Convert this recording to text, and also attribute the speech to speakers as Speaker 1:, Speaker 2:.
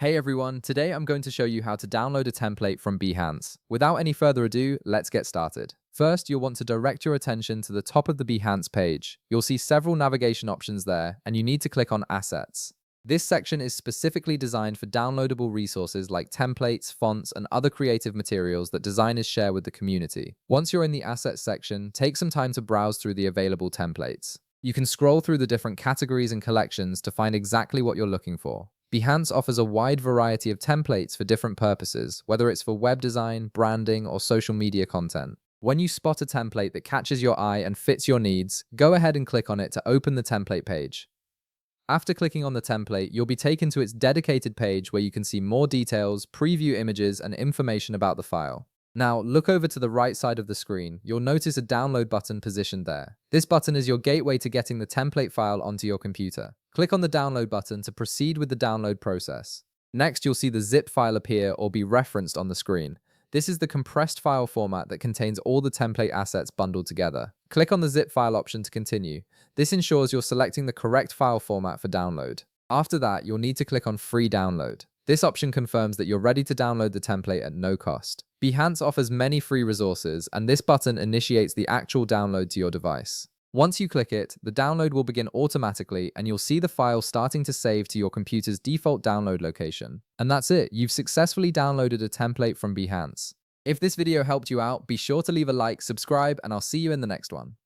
Speaker 1: Hey everyone, today I'm going to show you how to download a template from Behance. Without any further ado, let's get started. First, you'll want to direct your attention to the top of the Behance page. You'll see several navigation options there, and you need to click on Assets. This section is specifically designed for downloadable resources like templates, fonts, and other creative materials that designers share with the community. Once you're in the Assets section, take some time to browse through the available templates. You can scroll through the different categories and collections to find exactly what you're looking for. Behance offers a wide variety of templates for different purposes, whether it's for web design, branding, or social media content. When you spot a template that catches your eye and fits your needs, go ahead and click on it to open the template page. After clicking on the template, you'll be taken to its dedicated page where you can see more details, preview images, and information about the file. Now, look over to the right side of the screen. You'll notice a download button positioned there. This button is your gateway to getting the template file onto your computer. Click on the download button to proceed with the download process. Next, you'll see the zip file appear or be referenced on the screen. This is the compressed file format that contains all the template assets bundled together. Click on the zip file option to continue. This ensures you're selecting the correct file format for download. After that, you'll need to click on Free Download. This option confirms that you're ready to download the template at no cost. Behance offers many free resources, and this button initiates the actual download to your device. Once you click it, the download will begin automatically, and you'll see the file starting to save to your computer's default download location. And that's it, you've successfully downloaded a template from Behance. If this video helped you out, be sure to leave a like, subscribe, and I'll see you in the next one.